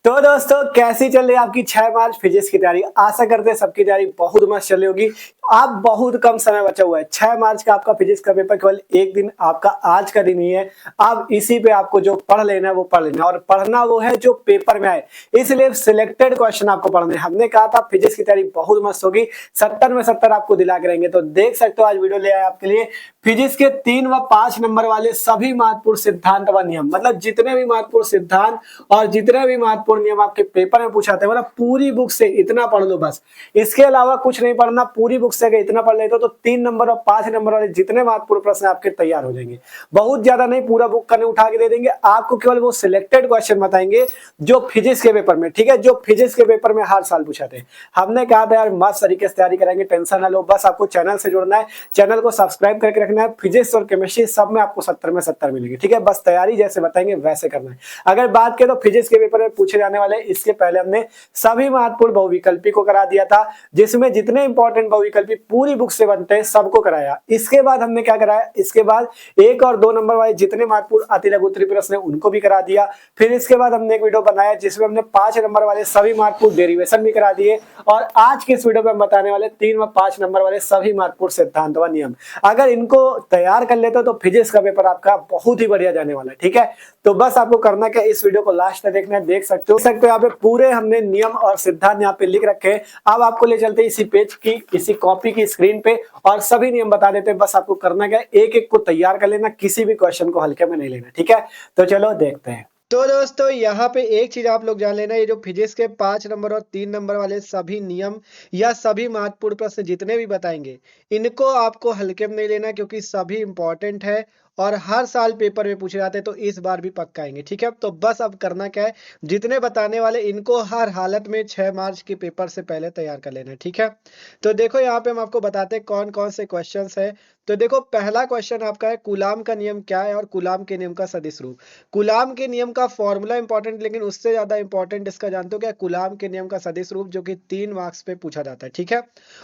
तो दोस्तों कैसी चल रही है आपकी 6 मार्च फिजिक्स की तैयारी। आशा करते हैं सबकी तैयारी बहुत मस्त चल रही होगी। आप बहुत कम समय बचा हुआ है। 6 मार्च का आपका फिजिक्स का पेपर केवल एक दिन आपका आज का दिन ही है। अब इसी पे आपको जो पढ़ लेना है वो पढ़ लेना है और पढ़ना वो है जो पेपर में आए, इसलिए सिलेक्टेड क्वेश्चन आपको पढ़ने हैं। हमने कहा था फिजिक्स की तैयारी बहुत मस्त होगी, 70 में 70 आपको दिला के रहेंगे। तो देख सकते हो आज वीडियो ले आए आपके लिए फिजिक्स के 3 व 5 नंबर वाले सभी महत्वपूर्ण सिद्धांत व नियम, मतलब जितने भी महत्वपूर्ण सिद्धांत और जितने भी महत्वपूर्ण नियम आपके पेपर में पूछाते हैं, मतलब पूरी बुक से इतना पढ़ लो बस। इसके अलावा कुछ नहीं पढ़ना। पूरी बुक से अगर इतना पढ़ लेते हो तो 3 नंबर और 5 नंबर वाले जितने महत्वपूर्ण प्रश्न आपके तैयार हो जाएंगे। बहुत ज्यादा नहीं, पूरा बुक करने उठा के दे देंगे आपको। केवल वो सिलेक्टेड क्वेश्चन बताएंगे जो फिजिक्स के पेपर में, ठीक है, जो फिजिक्स के पेपर में हर साल पूछाते हैं। हमने कहा था यार मस्त तरीके से तैयारी कराएंगे, टेंशन ना लो। बस आपको चैनल से जुड़ना है, चैनल को सब्सक्राइब करके रखना है। फिजिक्स और केमिस्ट्री सब में आपको 70 में 70 मिलेंगे, ठीक है। बस तैयारी जैसे बताएंगे वैसे करना है। अगर बात करें तो फिजिक्स के पेपर में पूछे जाने वाले, इसके पहले हमने सभी महत्वपूर्ण बहुविकल्पी को करा दिया था, जिसमें जितने इंपॉर्टेंट बहुविकल्पी पूरी बुक से बनते हैं सबको कराया। इसके बाद हमने क्या कराया, इसके बाद 1 और 2 नंबर वाले जितने महत्वपूर्ण अति लघु उत्तरीय प्रश्न है उनको भी करा दिया। फिर इसके बाद हमने एक वीडियो बनाया जिसमें हमने 5 नंबर वाले सभी महत्वपूर्ण डेरिवेशन भी करा दिए। और आज के इस वीडियो में हम बताने वाले 3 व 5 नंबर वाले सभी महत्वपूर्ण सिद्धांत व नियम। अगर इनको तैयार कर लेते हो तो फिजिक्स का पेपर आपका बहुत ही बढ़िया जाने वाला है, ठीक है। तो बस आपको करना क्या, इस वीडियो को लास्ट तक देखना है। देख सकते हो यहाँ पे पूरे हमने नियम और सिद्धांत यहाँ पे लिख रखे हैं। अब आपको ले चलते हैं इसी पेज की, इसी कॉपी की स्क्रीन पे और सभी नियम बता देते हैं। बस आपको करना क्या है, एक एक को तैयार कर लेना, किसी भी क्वेश्चन को हल्के में नहीं लेना, ठीक है। तो चलो देखते हैं। तो दोस्तों यहाँ पे एक चीज आप लोग जान लेना, ये जो फिजिक्स के 5 नंबर और 3 नंबर वाले सभी नियम या सभी महत्वपूर्ण प्रश्न जितने भी बताएंगे, इनको आपको हल्के में नहीं लेना, क्योंकि सभी इंपॉर्टेंट है और हर साल पेपर में पूछे जाते हैं, तो इस बार भी पक्का आएंगे, ठीक है। तो बस अब करना क्या है, जितने बताने वाले इनको हर हालत में 6 मार्च के पेपर से पहले तैयार कर लेना है, ठीक है। तो देखो यहाँ पे हम आपको बताते हैं कौन कौन से क्वेश्चन है। तो देखो पहला क्वेश्चन आपका है, कूलाम का नियम क्या है और कूलाम के नियम का सदिश रूप। कूलाम के नियम का फॉर्मूला इंपॉर्टेंट, लेकिन उससे ज्यादा इंपॉर्टेंट इसका जानते हो क्या, कूलाम के नियम का सदिश रूप, जो कि 3 मार्क्स पे पूछा जाता है, ठीक है।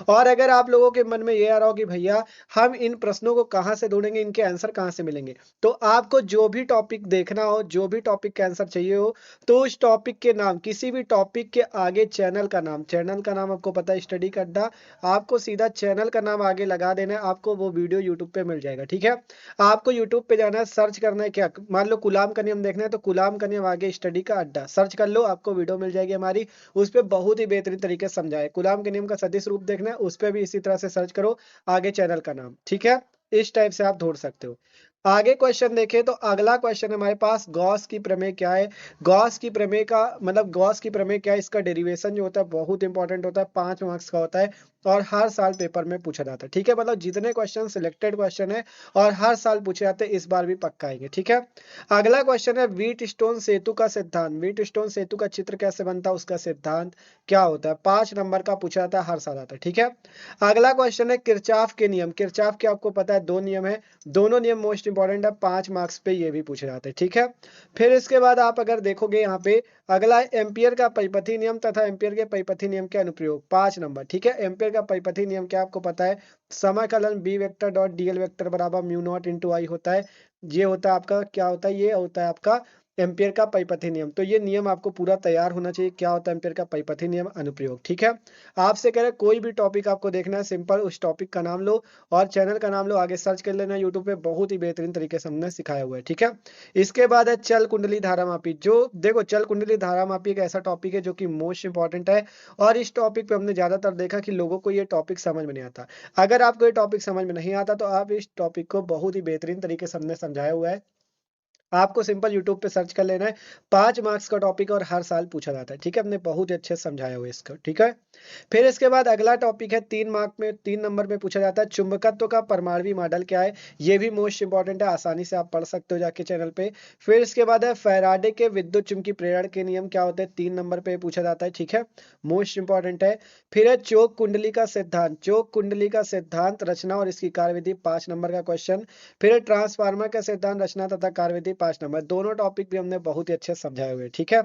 और अगर आप लोगों के मन में ये आ रहा हो कि भैया हम इन प्रश्नों को कहाँ से ढूंढेंगे, इनके आंसर कहाँ से मिलेंगे, तो आपको जो भी टॉपिक देखना हो, जो भी टॉपिक का आंसर चाहिए हो, तो उस टॉपिक के नाम, किसी भी टॉपिक के आगे चैनल का नाम आपको पता है स्टडी का अड्डा, आपको सीधा चैनल का नाम आगे लगा देना है, आपको वो वीडियो यूट्यूब पे मिल जाएगा, ठीक है। आपको यूट्यूब पे जाना है, सर्च करना है क्या, मान लो कूलाम का नियम देखना है तो कूलाम का नियम आगे स्टडी का अड्डा सर्च कर लो, आपको वीडियो मिल जाएगी हमारी, उस पर बहुत ही बेहतरीन तरीके से समझाए। कूलाम के नियम का सदिश रूप देखना है, उस पर भी इसी तरह से सर्च करो, आगे चैनल का नाम, ठीक है। इस टाइप से आप ढूंढ सकते हो। आगे क्वेश्चन देखें तो अगला क्वेश्चन हमारे पास, गॉस की प्रमेय क्या है। गॉस की प्रमेय का मतलब गॉस की प्रमेय क्या है, इसका डेरिवेशन जो होता है बहुत इंपॉर्टेंट होता है, 5 मार्क्स का होता है और हर साल पेपर में पूछा जाता है, ठीक है। मतलब जितने क्वेश्चन सिलेक्टेड क्वेश्चन है और हर साल पूछे जाते हैं, इस बार भी पक्का आएंगे, ठीक है। अगला क्वेश्चन है, व्हीट स्टोन सेतु का सिद्धांत। व्हीट स्टोन सेतु का चित्र कैसे बनता है, उसका सिद्धांत क्या होता है, 5 नंबर का पूछा जाता है, हर साल आता है, ठीक है। अगला क्वेश्चन है, किरचॉफ के नियम। किरचॉफ के आपको पता है 2 नियम है, दोनों नियम मोस्ट इंपॉर्टेंट है, 5 मार्क्स पे ये भी पूछे जाते हैं, ठीक है। फिर इसके बाद आप अगर देखोगे यहाँ पे अगला एम्पियर का परिपथी नियम तथा एम्पियर के परिपथी नियम के अनुप्रयोग, 5 नंबर, ठीक है। एम्पियर का परिपथी नियम क्या आपको पता है, समाकलन B vector dot DL vector बराबर म्यू नॉट इंटू आई होता है। ये होता है आपका क्या होता है, ये होता है आपका एम्पियर का परिपथी नियम। तो ये नियम आपको पूरा तैयार होना चाहिए, क्या होता है एम्पियर का परिपथी नियम, अनुप्रयोग, ठीक है। आपसे कह रहे कोई भी टॉपिक आपको देखना है, सिंपल उस टॉपिक का नाम लो और चैनल का नाम लो, आगे सर्च कर लेना यूट्यूब पे, बहुत ही बेहतरीन तरीके से हमने सिखाया हुआ है, ठीक है। इसके बाद है चल कुंडली धारामापी। जो देखो चल कुंडली धारामापी एक ऐसा टॉपिक है जो कि मोस्ट इंपॉर्टेंट है और इस टॉपिक पे हमने ज्यादातर देखा कि लोगों को ये टॉपिक समझ में नहीं आता। अगर आपको ये टॉपिक समझ में नहीं आता तो आप इस टॉपिक को बहुत ही बेहतरीन तरीके से हमने समझाया हुआ है, आपको सिंपल यूट्यूब पे सर्च कर लेना है। 5 मार्क्स का टॉपिक और हर साल पूछा जाता है, ठीक है। हमने बहुत ही अच्छे से समझाया हुआ है इसको, ठीक है। फिर इसके बाद अगला टॉपिक है, 3 मार्क में 3 नंबर में पूछा जाता है, चुंबकत्व का परमाणु मॉडल क्या है। ये भी मोस्ट इंपॉर्टेंट है, आसानी से आप पढ़ सकते हो जाके चैनल पे। फिर इसके बाद है फैराडे के विद्युत चुंबकीय प्रेरण के नियम क्या होते हैं, 3 नंबर पे पूछा जाता है, ठीक है, मोस्ट इंपॉर्टेंट है। फिर है चोक कुंडली का सिद्धांत। चोक कुंडली का सिद्धांत, रचना और इसकी कार्यविधि, 5 नंबर का क्वेश्चन। फिर ट्रांसफार्मर का सिद्धांत, रचना तथा कार्यविधि, 5 नंबर, दोनों टॉपिक भी हमने बहुत ही अच्छे से समझाए हुए हैं, ठीक है।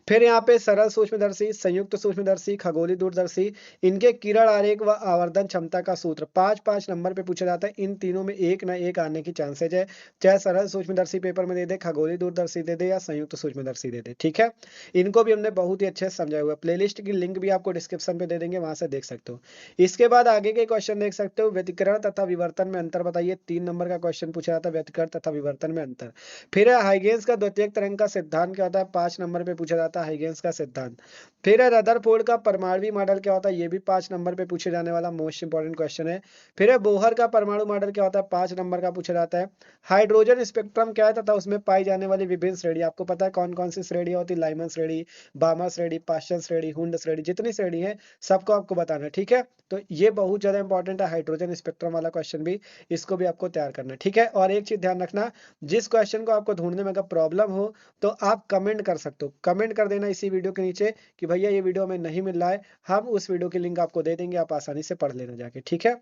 फिर यहाँ पे सरल सूक्ष्मदर्शी, संयुक्त सूक्ष्मदर्शी, खगोलीय दूरदर्शी, इनके किरण आरेख व आवर्धन क्षमता का सूत्र 5-5 नंबर पे पूछा जाता है। इन तीनों में एक ना एक आने की चांसेज है, चाहे सरल सूक्ष्मदर्शी पेपर में दे दे, खगोलीय दूरदर्शी दे दे या संयुक्त सूक्ष्मदर्शी दे दे, ठीक है। इनको भी हमने बहुत ही अच्छे से समझाया हुआ है। प्लेलिस्ट की लिंक भी आपको डिस्क्रिप्शन पे दे देंगे, वहां से देख सकते हो। इसके बाद आगे के क्वेश्चन देख सकते हो, व्यतिकरण तथा विवर्तन में अंतर बताइए। 3 नंबर का क्वेश्चन पूछा जाता है, व्यतिकरण तथा विवर्तन में अंतर। फिर है हाइगेंस का द्वितीयक तरंग का सिद्धांत क्या होता है, 5 नंबर पे पूछा जाता है हाइगेंस का सिद्धांत। फिर है रदरफोर्ड का परमाणु मॉडल क्या होता है, ये भी 5 नंबर पे पूछे जाने वाला मोस्ट इंपोर्टेंट क्वेश्चन है। फिर है बोहर का परमाणु मॉडल क्या होता है, 5 नंबर का पूछा जाता है। हाइड्रोजन स्पेक्ट्रम क्या है तथा उसमें पाई जाने वाली विभिन्न श्रेणी, आपको पता है कौन कौन सी श्रेणी होती है, लाइमन श्रेणी, बामा श्रेणी, पाश्चन श्रेणी, हुंड श्रेणी, जितनी श्रेणी है सबको आपको बताना है, ठीक है। तो ये बहुत ज्यादा इंपॉर्टेंट है, हाइड्रोजन स्पेक्ट्रम वाला क्वेश्चन भी, इसको भी आपको तैयार करना है, ठीक है। और एक चीज ध्यान रखना, जिस क्वेश्चन को आपको ढूंढने में अगर प्रॉब्लम हो तो आप कमेंट कर सकते हो, कमेंट कर देना इसी वीडियो के नीचे कि भैया ये वीडियो हमें नहीं मिल रहा है, हम उस वीडियो की लिंक आपको दे देंगे, आप आसानी से पढ़ लेना जाके, ठीक है।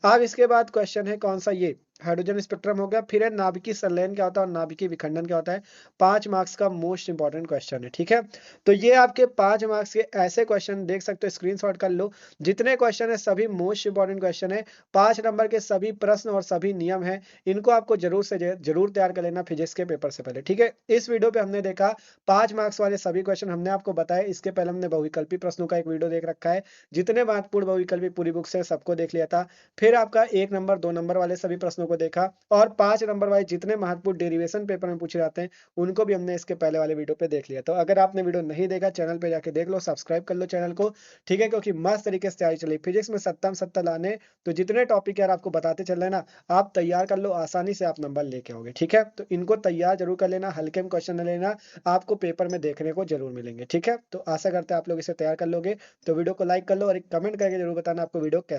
अब इसके बाद क्वेश्चन है कौन सा, ये हाइड्रोजन स्पेक्ट्रम हो गया। फिर है नाभिकीय संलयन क्या होता है और नाभिकीय विखंडन क्या होता है, 5 मार्क्स का मोस्ट इंपॉर्टेंट क्वेश्चन है, ठीक है। तो ये आपके 5 मार्क्स के ऐसे क्वेश्चन देख सकते हो, स्क्रीनशॉट कर लो। जितने क्वेश्चन है सभी मोस्ट इंपॉर्टेंट क्वेश्चन है, 5 नंबर के सभी प्रश्न और सभी नियम है, इनको आपको जरूर से जरूर तैयार कर लेना फिजिक्स के पेपर से पहले, ठीक है। इस वीडियो पे हमने देखा 5 मार्क्स वाले सभी क्वेश्चन हमने आपको बताया। इसके पहले हमने बहुविकल्पी प्रश्नों का एक वीडियो देख रखा है, जितने महत्वपूर्ण बहुविकल्पी पूरी बुक से सबको देख लिया था। फिर आपका 1 नंबर 2 नंबर वाले सभी प्रश्नों को देखा, और 5 नंबर वाले जितने महत्वपूर्ण डेरिवेशन पेपर में पूछे जाते हैं उनको भी हमने इसके पहले वाले वीडियो पे देख लिया। तो अगर आपने वीडियो नहीं देखा, चैनल पे जाके देख लो, सब्सक्राइब कर लो चैनल को, ठीक है, क्योंकि मस्त तरीके से तैयारी चली फिजिक्स में 70 लाने, तो जितने टॉपिक यार आपको बताते चल रहे ना, आप तैयार कर लो, आसानी से आप नंबर लेके आओगे, ठीक है। तो इनको तैयार जरूर कर लेना, हल्के में क्वेश्चन न लेना, आपको पेपर में देखने को जरूर मिलेंगे, ठीक है। तो आशा करते हैं आप लोग इसे तैयार कर लोगे। तो वीडियो को लाइक कर लो और एक कमेंट करके जरूर बताना आपको वीडियो कैसा